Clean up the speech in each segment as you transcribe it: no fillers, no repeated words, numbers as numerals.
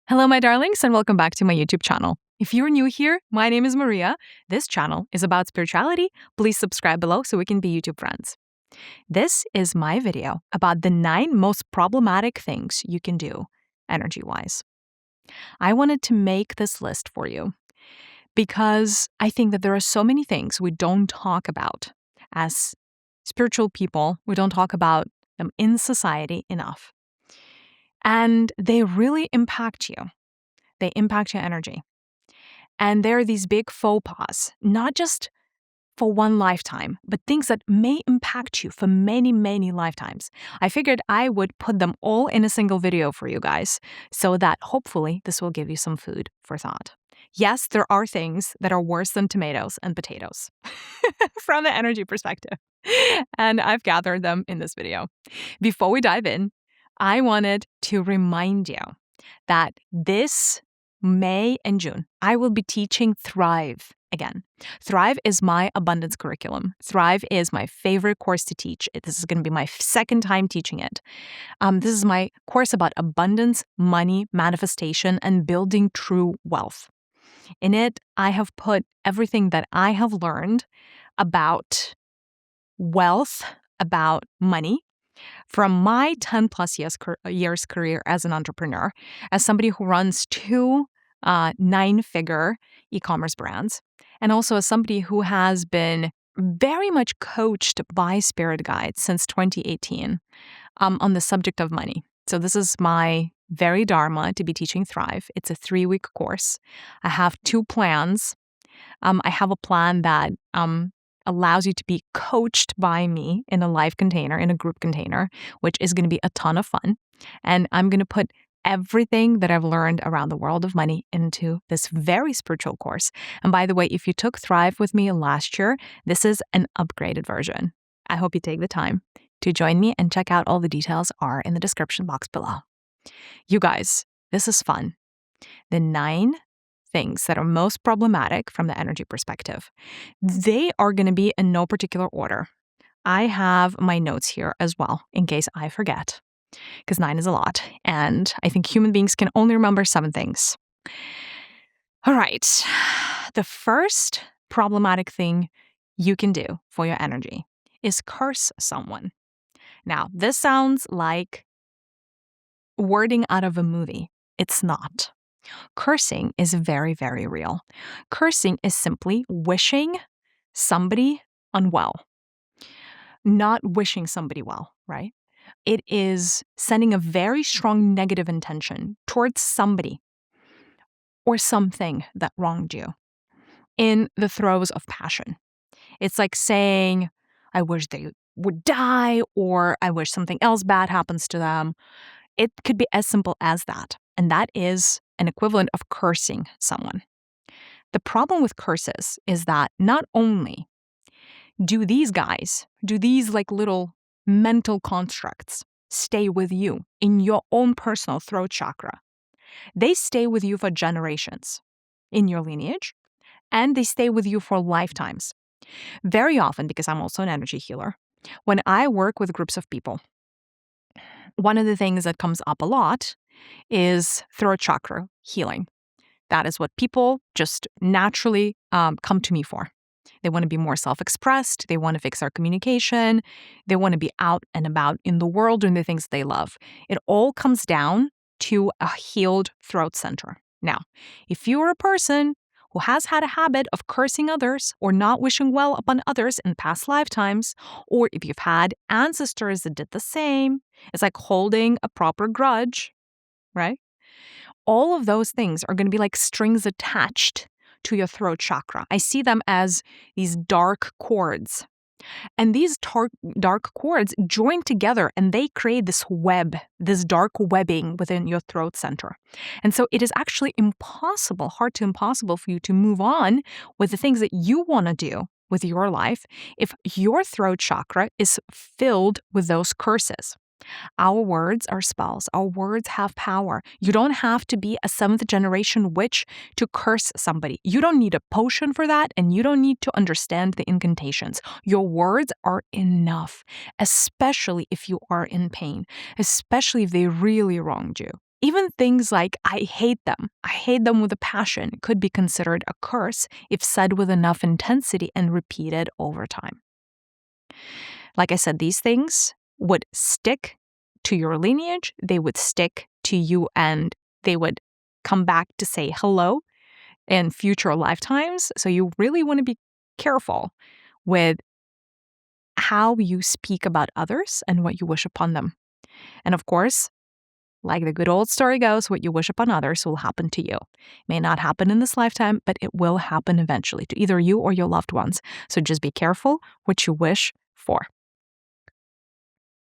Hello, my darlings, and welcome back to my YouTube channel. If you're new here, my name is Mariya. This channel is about spirituality. Please subscribe below so we can be YouTube friends. This is my video about the 9 most problematic things you can do energy-wise. I wanted to make this list for you because I think that there are so many things we don't talk about as spiritual people. We don't talk about them in society enough. And they really impact you. They impact your energy. And there are these big faux pas, not just for one lifetime, but things that may impact you for many, many lifetimes. I figured I would put them all in a single video for you guys so that hopefully this will give you some food for thought. Yes, there are things that are worse than tomatoes and potatoes from the energy perspective, and I've gathered them in this video. Before we dive in, I wanted to remind you that this May and June, I will be teaching Thrive again. Thrive is my abundance curriculum. Thrive is my favorite course to teach. This is going to be my second time teaching it. This is my course about abundance, money, manifestation, and building true wealth. In it, I have put everything that I have learned about wealth, about money, from my 10 plus years career as an entrepreneur, as somebody who runs 2 9-figure e-commerce brands, and also as somebody who has been very much coached by spirit guides since 2018 on the subject of money. So this is my very dharma to be teaching Thrive. It's a 3-week course. I have 2 plans. I have a plan that allows you to be coached by me in a live container, in a group container, which is going to be a ton of fun. And I'm going to put everything that I've learned around the world of money into this very spiritual course. And by the way, if you took Thrive with me last year, this is an upgraded version. I hope you take the time to join me, and check out all the details are in the description box below. You guys, this is fun. The 9 things that are most problematic from the energy perspective. They are going to be in no particular order. I have my notes here as well in case I forget, because 9 is a lot, and I think human beings can only remember 7 things. All right. The first problematic thing you can do for your energy is curse someone. Now, this sounds like wording out of a movie. It's not. Cursing is very, very real. Cursing is simply wishing somebody unwell, not wishing somebody well, right? It is sending a very strong negative intention towards somebody or something that wronged you in the throes of passion. It's like saying, I wish they would die, or I wish something else bad happens to them. It could be as simple as that. And that is an equivalent of cursing someone. The problem with curses is that not only do these like little mental constructs stay with you in your own personal throat chakra, they stay with you for generations in your lineage, and they stay with you for lifetimes. Very often, because I'm also an energy healer, when I work with groups of people, one of the things that comes up a lot is throat chakra healing. That is what people just naturally come to me for. They want to be more self-expressed. They want to fix their communication. They want to be out and about in the world doing the things they love. It all comes down to a healed throat center. Now, if you're a person who has had a habit of cursing others or not wishing well upon others in past lifetimes, or if you've had ancestors that did the same, it's like holding a proper grudge, right? All of those things are going to be like strings attached to your throat chakra. I see them as these dark cords. And these dark cords join together and they create this web, this dark webbing within your throat center. And so it is actually hard to impossible for you to move on with the things that you want to do with your life if your throat chakra is filled with those curses. Our words are spells. Our words have power. You don't have to be a 7th generation witch to curse somebody. You don't need a potion for that, and you don't need to understand the incantations. Your words are enough, especially if you are in pain, especially if they really wronged you. Even things like, I hate them with a passion, could be considered a curse if said with enough intensity and repeated over time. Like I said, these things would stick to your lineage, they would stick to you, and they would come back to say hello in future lifetimes. So you really want to be careful with how you speak about others and what you wish upon them. And of course, like the good old story goes, what you wish upon others will happen to you. It may not happen in this lifetime, but it will happen eventually to either you or your loved ones. So just be careful what you wish for.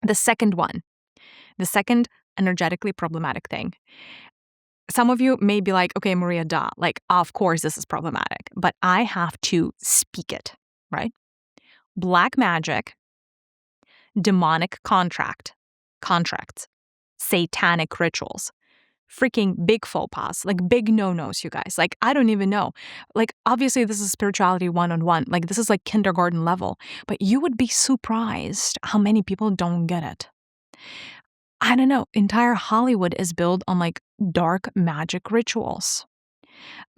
The second energetically problematic thing. Some of you may be like, okay, Mariya, duh. Like, of course this is problematic, but I have to speak it, right? Black magic, demonic contracts, satanic rituals, freaking big faux pas, like big no-nos, you guys. Like, I don't even know. Like, obviously this is spirituality one-on-one. Like, this is like kindergarten level, but you would be surprised how many people don't get it. I don't know. Entire Hollywood is built on like dark magic rituals.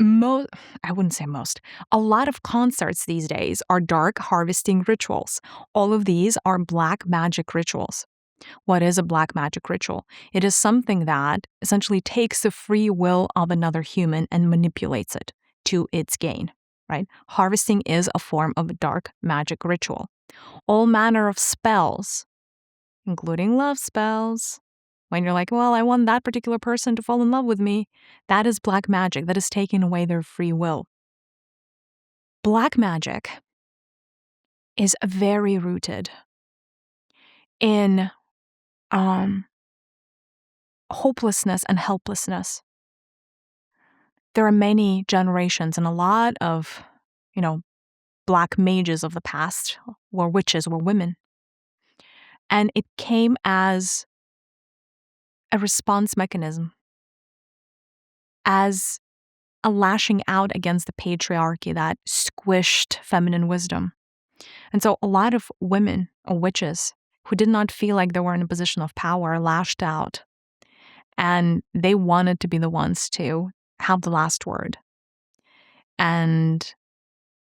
I wouldn't say most. A lot of concerts these days are dark harvesting rituals. All of these are black magic rituals. What is a black magic ritual? It is something that essentially takes the free will of another human and manipulates it to its gain, right? Harvesting is a form of dark magic ritual. All manner of spells, including love spells. When you're like, well, I want that particular person to fall in love with me, that is black magic. That is taking away their free will. Black magic is very rooted in hopelessness and helplessness. There are many generations and a lot of, black mages of the past were witches, were women. And it came as a response mechanism, as a lashing out against the patriarchy that squished feminine wisdom. And so a lot of women or witches who did not feel like they were in a position of power lashed out. And they wanted to be the ones to have the last word. And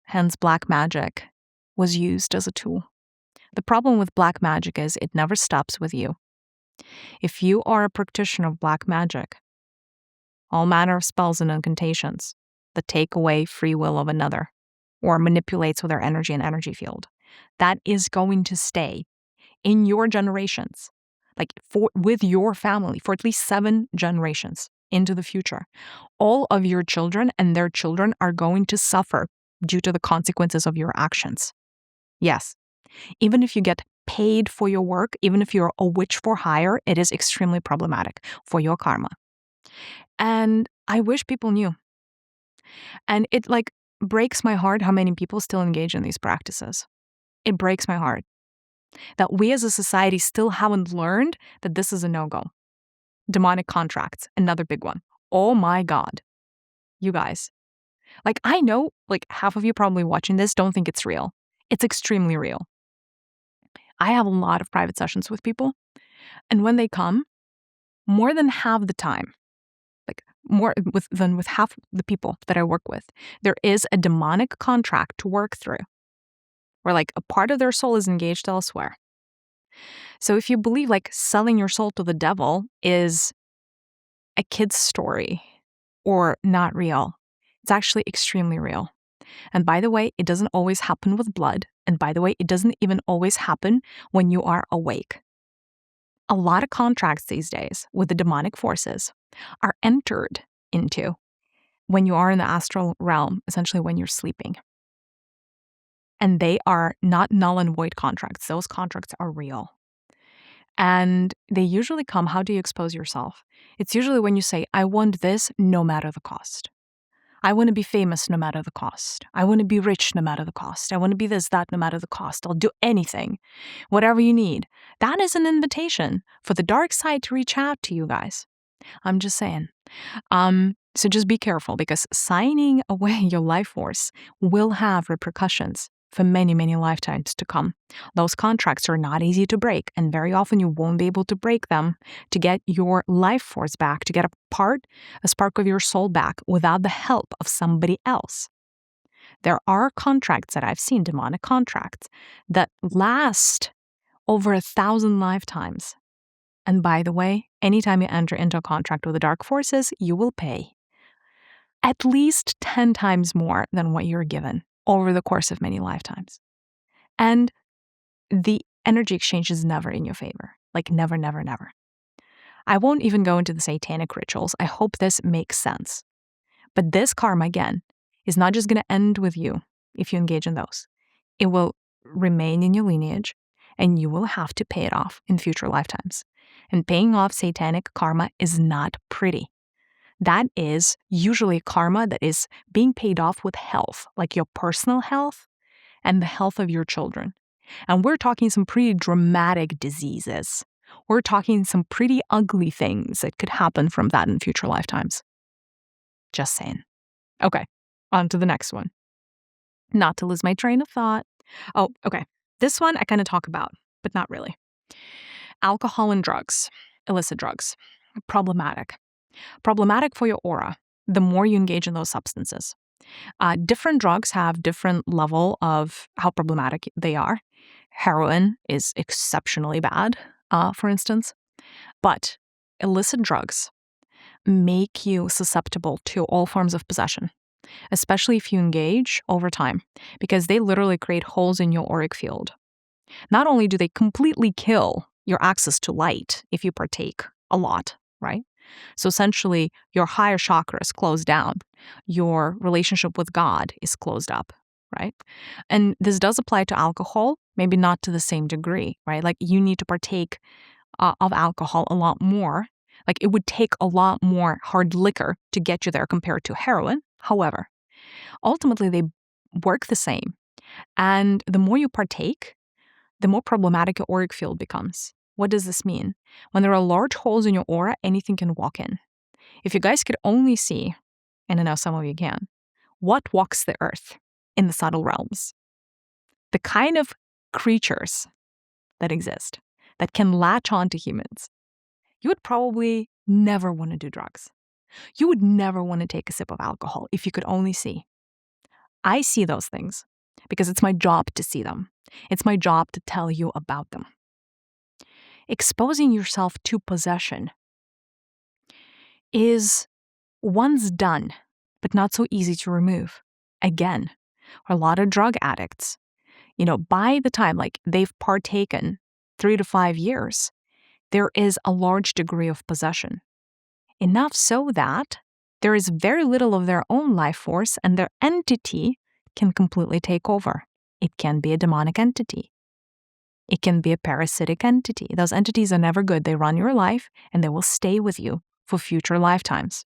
hence black magic was used as a tool. The problem with black magic is it never stops with you. If you are a practitioner of black magic, all manner of spells and incantations that take away free will of another or manipulates with their energy and energy field, that is going to stay in your generations, with your family for at least 7 generations into the future. All of your children and their children are going to suffer due to the consequences of your actions. Yes, even if you get paid for your work, even if you're a witch for hire, it is extremely problematic for your karma. And I wish people knew. And it breaks my heart how many people still engage in these practices. It breaks my heart that we as a society still haven't learned that this is a no-go. Demonic contracts, another big one. Oh my God. You guys. I know, half of you probably watching this don't think it's real. It's extremely real. I have a lot of private sessions with people, and when they come, more than half the time, more than with half the people that I work with, there is a demonic contract to work through, where a part of their soul is engaged elsewhere. So if you believe selling your soul to the devil is a kid's story or not real, it's actually extremely real. And by the way, it doesn't always happen with blood. And by the way, it doesn't even always happen when you are awake. A lot of contracts these days with the demonic forces are entered into when you are in the astral realm, essentially when you're sleeping. And they are not null and void contracts. Those contracts are real. And they usually come, how do you expose yourself? It's usually when you say, I want this no matter the cost. I want to be famous no matter the cost. I want to be rich no matter the cost. I want to be this, that, no matter the cost. I'll do anything, whatever you need. That is an invitation for the dark side to reach out to you guys. I'm just saying. So just be careful, because signing away your life force will have repercussions for many, many lifetimes to come. Those contracts are not easy to break, and very often you won't be able to break them to get your life force back, to get a spark of your soul back without the help of somebody else. There are contracts that I've seen, demonic contracts, that last over 1,000 lifetimes. And by the way, anytime you enter into a contract with the dark forces, you will pay at least 10 times more than what you're given over the course of many lifetimes. And the energy exchange is never in your favor. Like never, never, never. I won't even go into the satanic rituals. I hope this makes sense. But this karma, again, is not just going to end with you if you engage in those. It will remain in your lineage, and you will have to pay it off in future lifetimes. And paying off satanic karma is not pretty. That is usually karma that is being paid off with health, like your personal health and the health of your children. And we're talking some pretty dramatic diseases. We're talking some pretty ugly things that could happen from that in future lifetimes. Just saying. Okay, on to the next one. Not to lose my train of thought. Oh, okay. This one I kind of talk about, but not really. Alcohol and drugs, illicit drugs, problematic. Problematic for your aura, the more you engage in those substances. Different drugs have different level of how problematic they are. Heroin is exceptionally bad, for instance. But illicit drugs make you susceptible to all forms of possession, especially if you engage over time, because they literally create holes in your auric field. Not only do they completely kill your access to light if you partake a lot, right? So essentially, your higher chakras close down. Your relationship with God is closed up, right? And this does apply to alcohol, maybe not to the same degree, right? Like you need to partake of alcohol a lot more. Like it would take a lot more hard liquor to get you there compared to heroin. However, ultimately they work the same. And the more you partake, the more problematic your auric field becomes. What does this mean? When there are large holes in your aura, anything can walk in. If you guys could only see, and I know some of you can, what walks the earth in the subtle realms, the kind of creatures that exist that can latch on to humans, you would probably never want to do drugs. You would never want to take a sip of alcohol if you could only see. I see those things because it's my job to see them. It's my job to tell you about them. Exposing yourself to possession is once done, but not so easy to remove. Again, a lot of drug addicts, by the time they've partaken 3 to 5 years, there is a large degree of possession. Enough so that there is very little of their own life force and their entity can completely take over. It can be a demonic entity. It can be a parasitic entity. Those entities are never good. They run your life and they will stay with you for future lifetimes.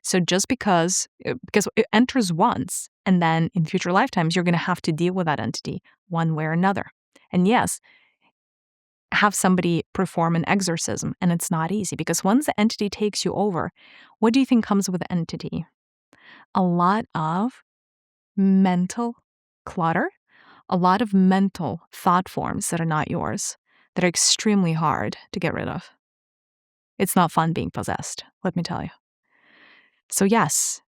So just because it enters once and then in future lifetimes, you're going to have to deal with that entity one way or another. And yes, have somebody perform an exorcism, and it's not easy because once the entity takes you over, what do you think comes with the entity? A lot of mental clutter, a lot of mental thought forms that are not yours, that are extremely hard to get rid of. It's not fun being possessed, let me tell you. So yes,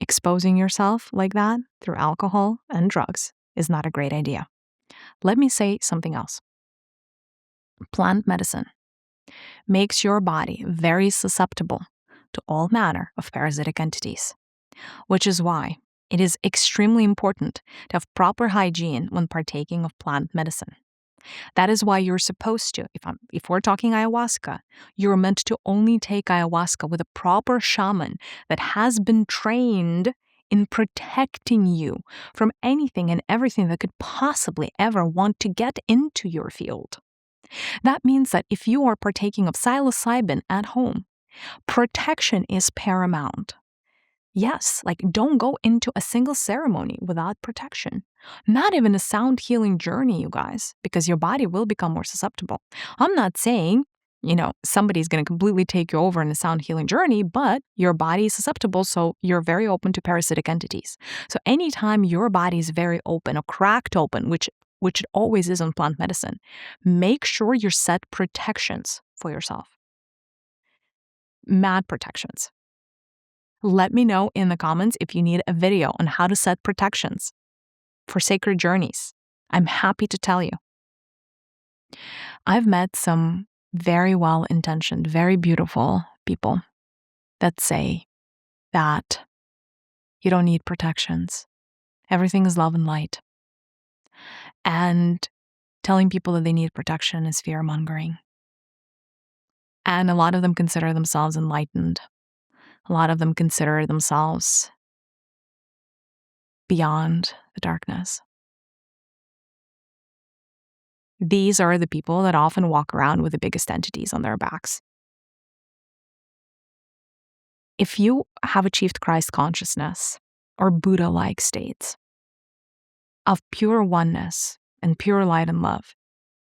exposing yourself like that through alcohol and drugs is not a great idea. Let me say something else. Plant medicine makes your body very susceptible to all manner of parasitic entities, which is why it is extremely important to have proper hygiene when partaking of plant medicine. That is why you're supposed to, if we're talking ayahuasca, you're meant to only take ayahuasca with a proper shaman that has been trained in protecting you from anything and everything that could possibly ever want to get into your field. That means that if you are partaking of psilocybin at home, protection is paramount. Yes, don't go into a single ceremony without protection. Not even a sound healing journey, you guys, because your body will become more susceptible. I'm not saying somebody's going to completely take you over in a sound healing journey, but your body is susceptible, so you're very open to parasitic entities. So anytime your body is very open or cracked open, which it always is in plant medicine, make sure you set protections for yourself. Mad protections. Let me know in the comments if you need a video on how to set protections for sacred journeys. I'm happy to tell you. I've met some very well-intentioned, very beautiful people that say that you don't need protections. Everything is love and light. And telling people that they need protection is fear-mongering. And a lot of them consider themselves enlightened. A lot of them consider themselves beyond the darkness. These are the people that often walk around with the biggest entities on their backs. If you have achieved Christ consciousness or Buddha-like states of pure oneness and pure light and love,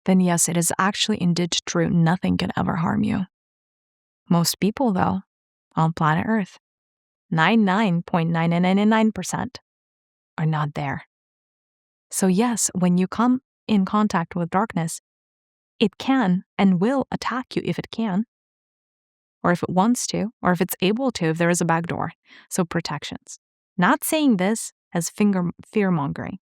then yes, it is actually indeed true. Nothing can ever harm you. Most people, though, on planet Earth, 99.9999% are not there. So yes, when you come in contact with darkness, it can and will attack you if it can, or if it wants to, or if it's able to, if there is a back door. So protections. Not saying this as fear-mongering.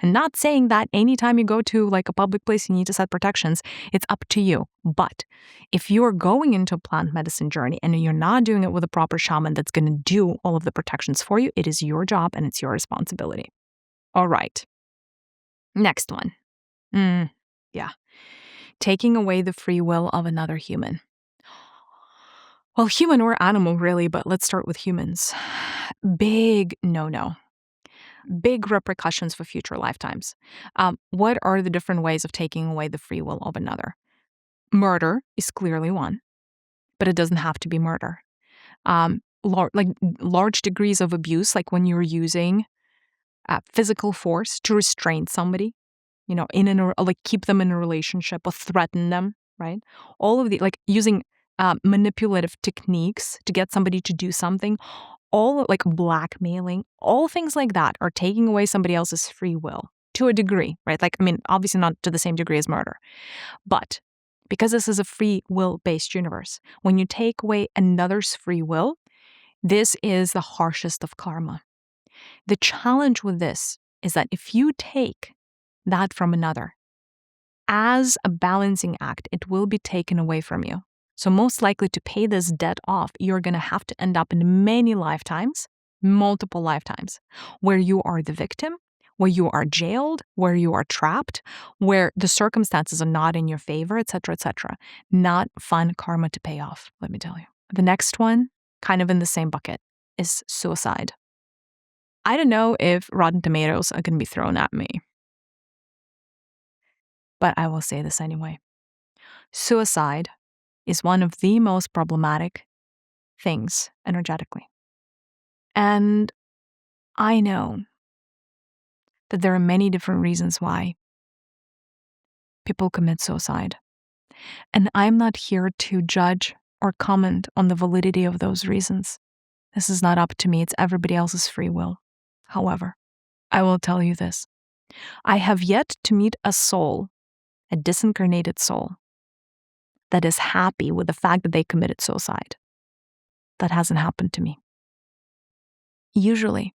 And not saying that anytime you go to like a public place, you need to set protections. It's up to you. But if you're going into a plant medicine journey and you're not doing it with a proper shaman that's going to do all of the protections for you, it is your job and it's your responsibility. All right. Next one. Yeah. Taking away the free will of another human. Well, human or animal, really, but let's start with humans. Big no-no. Big repercussions for future lifetimes. What are the different ways of taking away the free will of another? Murder is clearly one, but it doesn't have to be murder. Large degrees of abuse, like when you're using physical force to restrain somebody, keep them in a relationship or threaten them, right? All of the, using manipulative techniques to get somebody to do something, all like blackmailing, all things like that are taking away somebody else's free will to a degree, right? Obviously not to the same degree as murder, but because this is a free will-based universe, when you take away another's free will, this is the harshest of karma. The challenge with this is that if you take that from another, as a balancing act, it will be taken away from you. So most likely to pay this debt off, you're going to have to end up in many lifetimes, multiple lifetimes, where you are the victim, where you are jailed, where you are trapped, where the circumstances are not in your favor, etc., etc. Not fun karma to pay off, let me tell you. The next one, kind of in the same bucket, is suicide. I don't know if Rotten Tomatoes are going to be thrown at me, but I will say this anyway. Suicide is one of the most problematic things energetically. And I know that there are many different reasons why people commit suicide. And I'm not here to judge or comment on the validity of those reasons. This is not up to me. It's everybody else's free will. However, I will tell you this. I have yet to meet a soul, a disincarnated soul, that is happy with the fact that they committed suicide. That hasn't happened to me. Usually,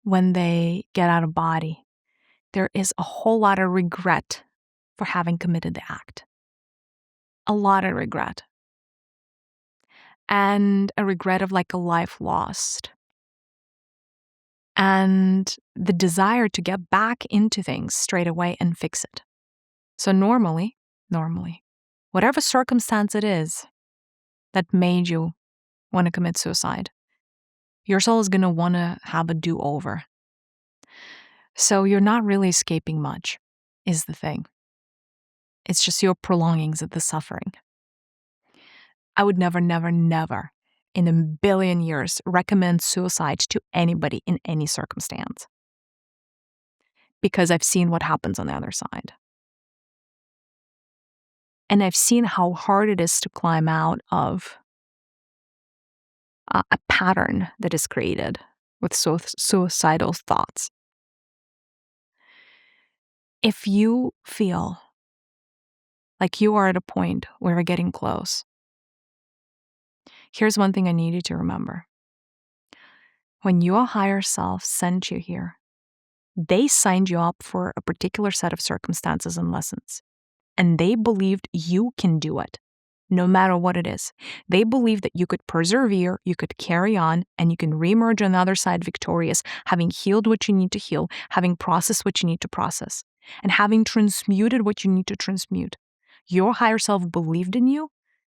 when they get out of body, there is a whole lot of regret for having committed the act. A lot of regret. And a regret of like a life lost. And the desire to get back into things straight away and fix it. So normally, whatever circumstance it is that made you want to commit suicide, your soul is going to want to have a do-over. So you're not really escaping much, is the thing. It's just your prolongings of the suffering. I would never in a billion years recommend suicide to anybody in any circumstance. Because I've seen what happens on the other side. And I've seen how hard it is to climb out of a pattern that is created with suicidal thoughts. If you feel like you are at a point where you're getting close, here's one thing I need you to remember. When your higher self sent you here, they signed you up for a particular set of circumstances and lessons, and they believed you can do it, no matter what it is. They believed that you could persevere, you could carry on, and you can reemerge on the other side victorious, having healed what you need to heal, having processed what you need to process, and having transmuted what you need to transmute. Your higher self believed in you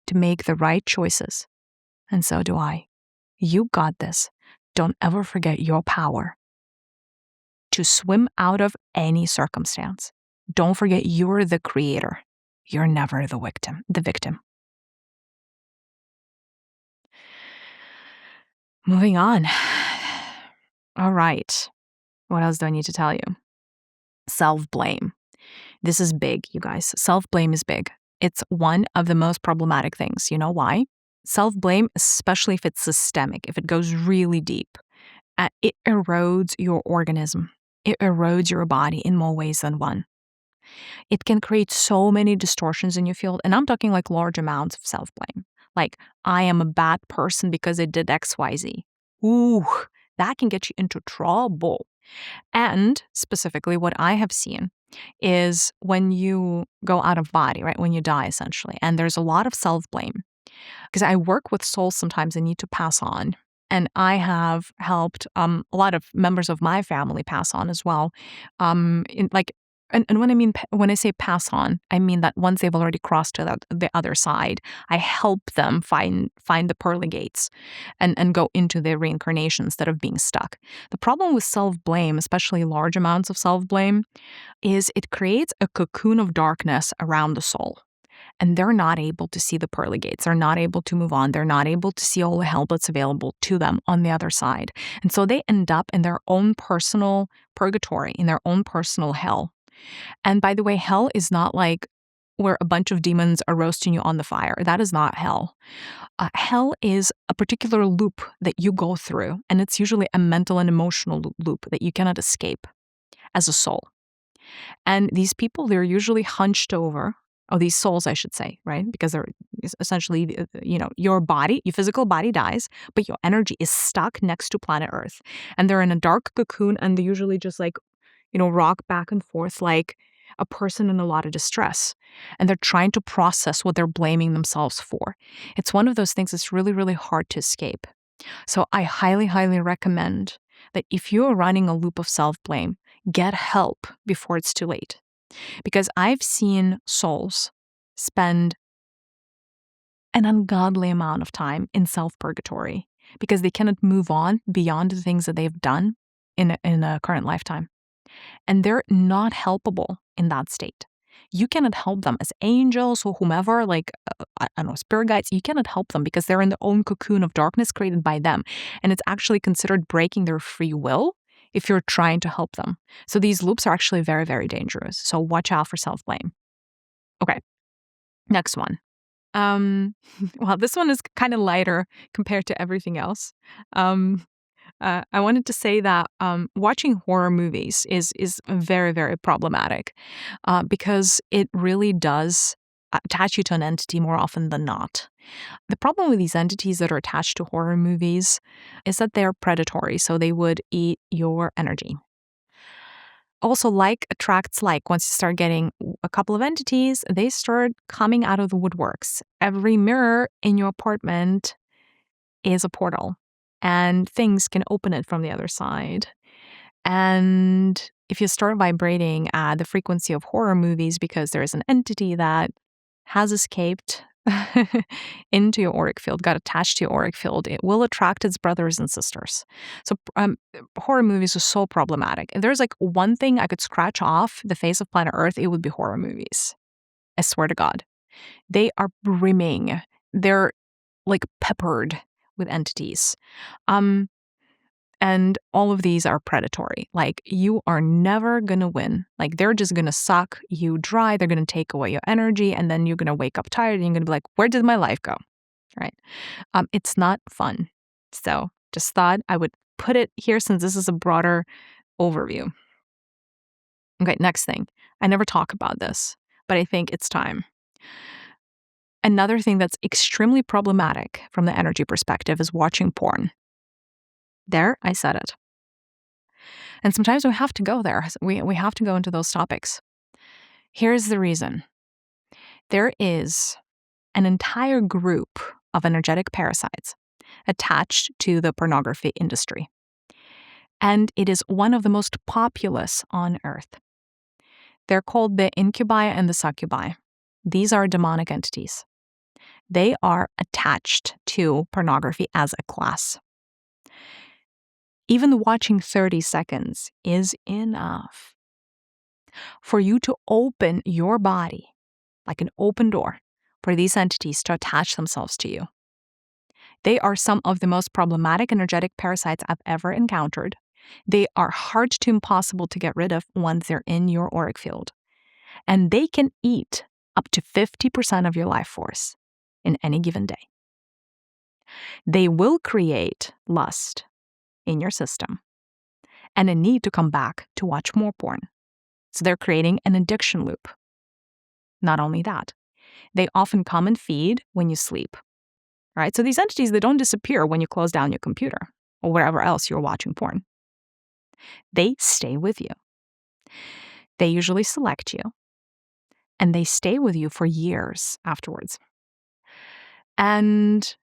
to make the right choices. And so do I. You got this. Don't ever forget your power to swim out of any circumstance. Don't forget you're the creator. You're never the victim. Moving on. All right. What else do I need to tell you? Self-blame. This is big, you guys. Self-blame is big. It's one of the most problematic things. You know why? Self-blame, especially if it's systemic, if it goes really deep, it erodes your organism. It erodes your body in more ways than one. It can create so many distortions in your field. And I'm talking like large amounts of self-blame. Like, I am a bad person because I did XYZ. Ooh, that can get you into trouble. And specifically, what I have seen is when you go out of body, right? When you die, essentially. And there's a lot of self-blame. Because I work with souls sometimes I need to pass on. And I have helped a lot of members of my family pass on as well. And when I say pass on, I mean that once they've already crossed to the other side, I help them find the pearly gates and go into their reincarnation instead of being stuck. The problem with self-blame, especially large amounts of self-blame, is it creates a cocoon of darkness around the soul. And they're not able to see the pearly gates. They're not able to move on. They're not able to see all the help that's available to them on the other side. And so they end up in their own personal purgatory, in their own personal hell. And by the way, hell is not like where a bunch of demons are roasting you on the fire. That is not hell. Hell is a particular loop that you go through. And it's usually a mental and emotional loop that you cannot escape as a soul. And these people, they're usually hunched over. Oh, these souls, I should say, right? Because they're essentially, your body, your physical body dies, but your energy is stuck next to planet Earth. And they're in a dark cocoon, and they usually just rock back and forth like a person in a lot of distress. And they're trying to process what they're blaming themselves for. It's one of those things that's really, really hard to escape. So I highly, highly recommend that if you're running a loop of self-blame, get help before it's too late. Because I've seen souls spend an ungodly amount of time in self-purgatory because they cannot move on beyond the things that they've done in a current lifetime. And they're not helpable in that state. You cannot help them as angels or whomever, I don't know, spirit guides. You cannot help them because they're in their own cocoon of darkness created by them. And it's actually considered breaking their free will if you're trying to help them. So these loops are actually very, very dangerous. So watch out for self-blame. Okay, next one. Well, this one is kind of lighter compared to everything else. I wanted to say that watching horror movies is very, very problematic because it really does attach you to an entity more often than not. The problem with these entities that are attached to horror movies is that they're predatory, so they would eat your energy. Also, like attracts like. Once you start getting a couple of entities, they start coming out of the woodworks. Every mirror in your apartment is a portal, and things can open it from the other side. And if you start vibrating at the frequency of horror movies because there is an entity that has escaped into your auric field, got attached to your auric field, it will attract its brothers and sisters. So horror movies are so problematic. If there's one thing I could scratch off the face of planet Earth, it would be horror movies. I swear to God. They are brimming. They're peppered with entities. And all of these are predatory. Like, you are never going to win. Like, they're just going to suck you dry. They're going to take away your energy. And then you're going to wake up tired and you're going to be like, where did my life go? Right? It's not fun. So just thought I would put it here since this is a broader overview. Okay, next thing. I never talk about this, but I think it's time. Another thing that's extremely problematic from the energy perspective is watching porn. There, I said it. And sometimes we have to go there. We have to go into those topics. Here's the reason. There is an entire group of energetic parasites attached to the pornography industry. And it is one of the most populous on Earth. They're called the incubi and the succubi. These are demonic entities. They are attached to pornography as a class. Even watching 30 seconds is enough for you to open your body, like an open door, for these entities to attach themselves to you. They are some of the most problematic energetic parasites I've ever encountered. They are hard to impossible to get rid of once they're in your auric field. And they can eat up to 50% of your life force in any given day. They will create lust in your system and a need to come back to watch more porn. So they're creating an addiction loop. Not only that, they often come and feed when you sleep, right? So these entities, they don't disappear when you close down your computer or wherever else you're watching porn. They stay with you. They usually select you, and they stay with you for years afterwards. And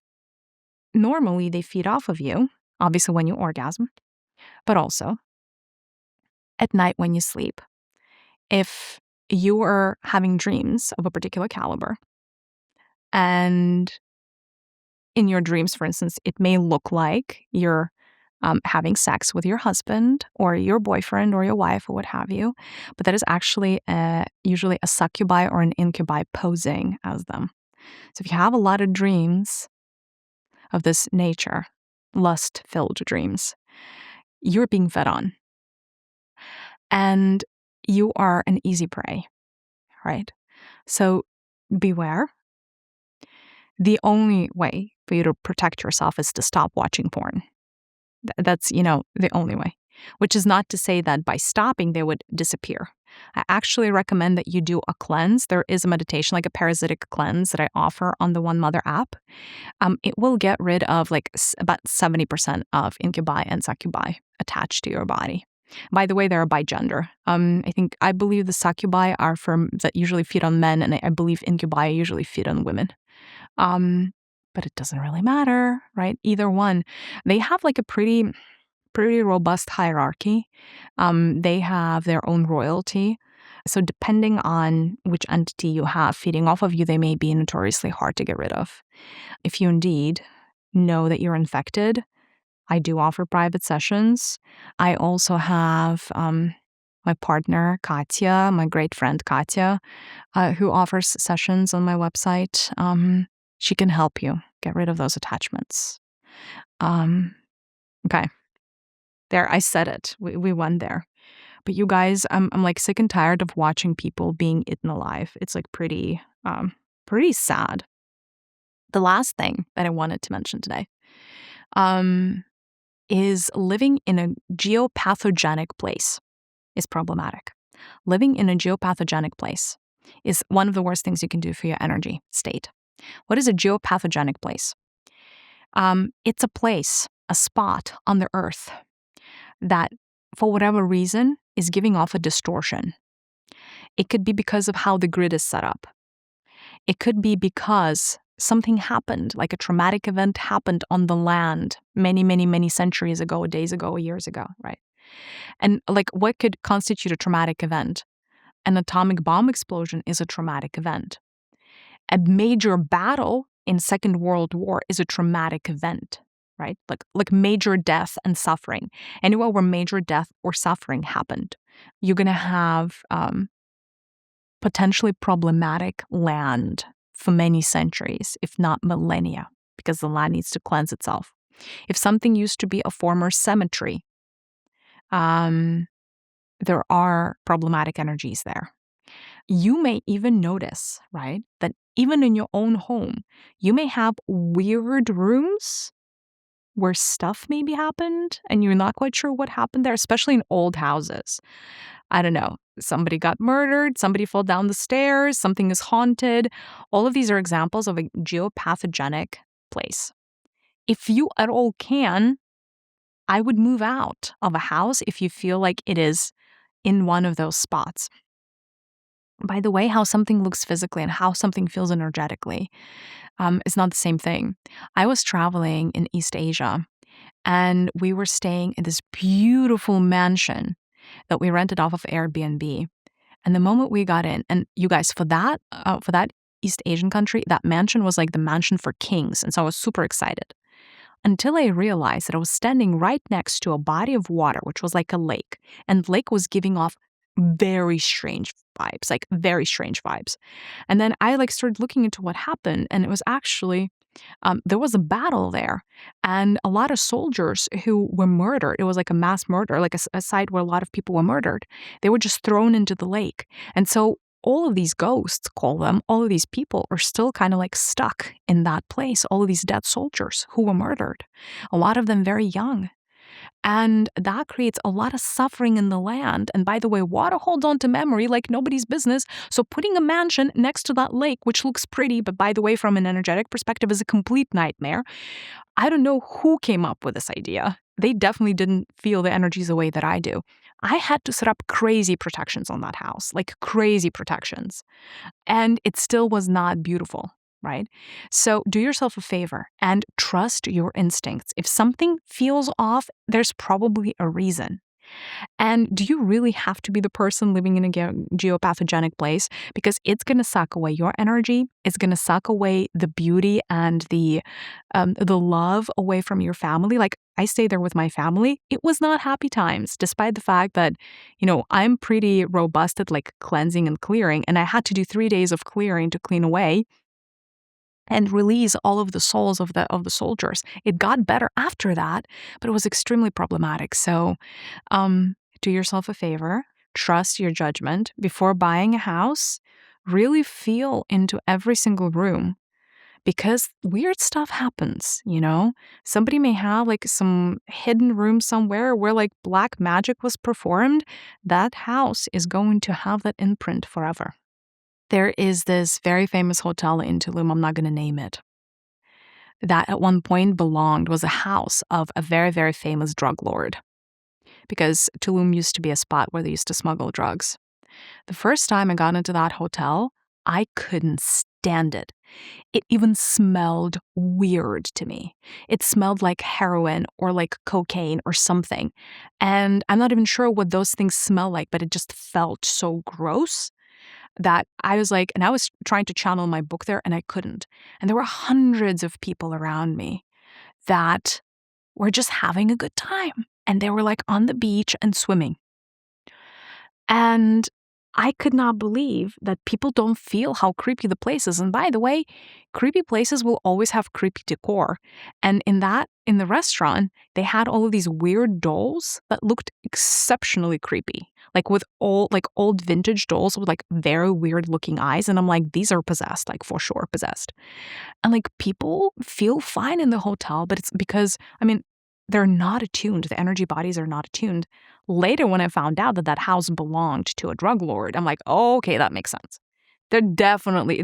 normally they feed off of you, obviously when you orgasm, but also at night when you sleep. If you are having dreams of a particular caliber, and in your dreams, for instance, it may look like you're having sex with your husband or your boyfriend or your wife or what have you, but that is actually usually a succubi or an incubi posing as them. So if you have a lot of dreams of this nature, lust-filled dreams, you're being fed on. And you are an easy prey, right? So beware. The only way for you to protect yourself is to stop watching porn. That's, the only way. Which is not to say that by stopping, they would disappear. I actually recommend that you do a cleanse. There is a meditation, like a parasitic cleanse that I offer on the One Mother app. It will get rid of about 70% of incubi and succubi attached to your body. By the way, they're by gender. I believe the succubi are that usually feed on men, and I believe incubi usually feed on women. But it doesn't really matter, right? Either one. They have like a pretty robust hierarchy. They have their own royalty. So depending on which entity you have feeding off of you, they may be notoriously hard to get rid of. If you indeed know that you're infected, I do offer private sessions. I also have my partner, Katya, my great friend, Katya, who offers sessions on my website. She can help you get rid of those attachments. Okay. There, I said it. We went there. But you guys, I'm like sick and tired of watching people being eaten alive. It's like pretty sad. The last thing that I wanted to mention today is living in a geopathogenic place is problematic. Living in a geopathogenic place is one of the worst things you can do for your energy state. What is a geopathogenic place? It's a place, a spot on the earth that, for whatever reason, is giving off a distortion. It could be because of how the grid is set up. It could be because something happened, like a traumatic event happened on the land many, many, many centuries ago, days ago, years ago, right? And like, what could constitute a traumatic event? An atomic bomb explosion is a traumatic event. A major battle in Second World War is a traumatic event, right? Like major death and suffering. Anywhere where major death or suffering happened, you're going to have potentially problematic land for many centuries, if not millennia, because the land needs to cleanse itself. If something used to be a former cemetery, there are problematic energies there. You may even notice, right, that even in your own home, you may have weird rooms where stuff maybe happened and you're not quite sure what happened there, especially in old houses. I don't know, somebody got murdered, somebody fell down the stairs, something is haunted. All of these are examples of a geopathogenic place. If you at all can, I would move out of a house if you feel like it is in one of those spots. By the way, how something looks physically and how something feels energetically is not the same thing. I was traveling in East Asia and we were staying in this beautiful mansion that we rented off of Airbnb. And the moment we got in, and you guys, for that East Asian country, that mansion was like the mansion for kings. And so I was super excited until I realized that I was standing right next to a body of water, which was like a lake. And the lake was giving off very strange vibes, like very strange vibes. And then I started looking into what happened. And it was actually, there was a battle there and a lot of soldiers who were murdered. It was like a mass murder, like a site where a lot of people were murdered. They were just thrown into the lake. And so all of these ghosts, call them, all of these people are still kind of like stuck in that place. All of these dead soldiers who were murdered, a lot of them very young. And that creates a lot of suffering in the land. And by the way, water holds on to memory like nobody's business. So putting a mansion next to that lake, which looks pretty, but by the way, from an energetic perspective, is a complete nightmare. I don't know who came up with this idea. They definitely didn't feel the energies the way that I do. I had to set up crazy protections on that house, like crazy protections. And it still was not beautiful. Right? So do yourself a favor and trust your instincts. If something feels off, there's probably a reason. And do you really have to be the person living in a geopathogenic place? Because it's going to suck away your energy. It's going to suck away the beauty and the love away from your family. Like I stay there with my family. It was not happy times, despite the fact that, I'm pretty robust at like cleansing and clearing. And I had to do 3 days of clearing to clean away and release all of the souls of the soldiers. It got better after that, but it was extremely problematic. So do yourself a favor, trust your judgment. Before buying a house, really feel into every single room because weird stuff happens, Somebody may have like some hidden room somewhere where like black magic was performed. That house is going to have that imprint forever. There is this very famous hotel in Tulum, I'm not going to name it, that at one point was a house of a very, very famous drug lord. Because Tulum used to be a spot where they used to smuggle drugs. The first time I got into that hotel, I couldn't stand it. It even smelled weird to me. It smelled like heroin or like cocaine or something. And I'm not even sure what those things smell like, but it just felt so gross that I was like, and I was trying to channel my book there and I couldn't. And there were hundreds of people around me that were just having a good time. And they were like on the beach and swimming. And I could not believe that people don't feel how creepy the place is. And by the way, creepy places will always have creepy decor. And in the restaurant, they had all of these weird dolls that looked exceptionally creepy. Like with old vintage dolls with like very weird looking eyes. And I'm like, these are possessed, like for sure possessed. And like people feel fine in the hotel, but it's because, they're not attuned. The energy bodies are not attuned. Later, when I found out that house belonged to a drug lord, I'm like, oh, okay, that makes sense. There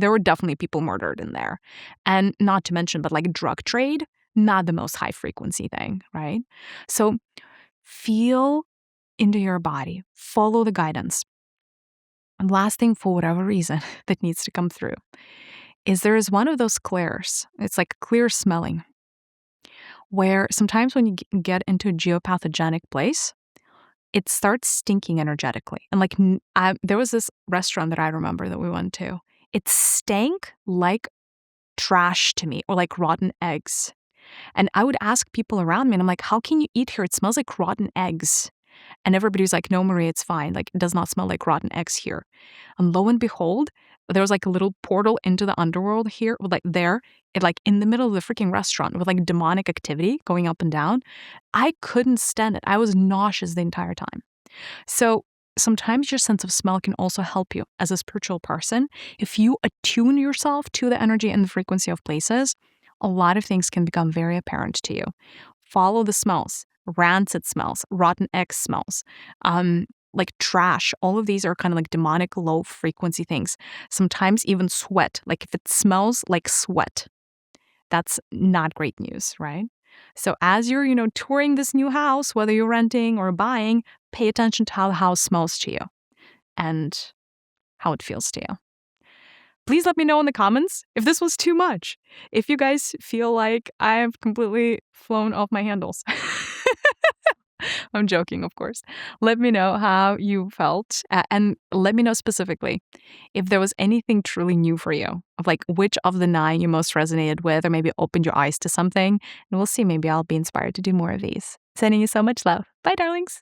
were definitely people murdered in there. And not to mention, but like drug trade, not the most high frequency thing, right? So feel into your body, follow the guidance. And last thing, for whatever reason, that needs to come through is there is one of those clairs. It's like clear smelling, where sometimes when you get into a geopathogenic place, it starts stinking energetically. And like there was this restaurant that I remember that we went to. It stank like trash to me, or like rotten eggs. And I would ask people around me, and I'm like, how can you eat here? It smells like rotten eggs. And everybody was like, no, Mariya, it's fine. Like, it does not smell like rotten eggs here. And lo and behold, there was like a little portal into the underworld here, like there, it like in the middle of the freaking restaurant with like demonic activity going up and down. I couldn't stand it. I was nauseous the entire time. So sometimes your sense of smell can also help you as a spiritual person. If you attune yourself to the energy and the frequency of places, a lot of things can become very apparent to you. Follow the smells, rancid smells, rotten egg smells, like trash. All of these are kind of like demonic low frequency things. Sometimes even sweat. Like if it smells like sweat, that's not great news, right? So as you're, touring this new house, whether you're renting or buying, pay attention to how the house smells to you and how it feels to you. Please let me know in the comments if this was too much. If you guys feel like I've completely flown off my handles. I'm joking, of course. Let me know how you felt, and let me know specifically if there was anything truly new for you, of like which of the 9 you most resonated with, or maybe opened your eyes to something. And we'll see, maybe I'll be inspired to do more of these. Sending you so much love. Bye, darlings.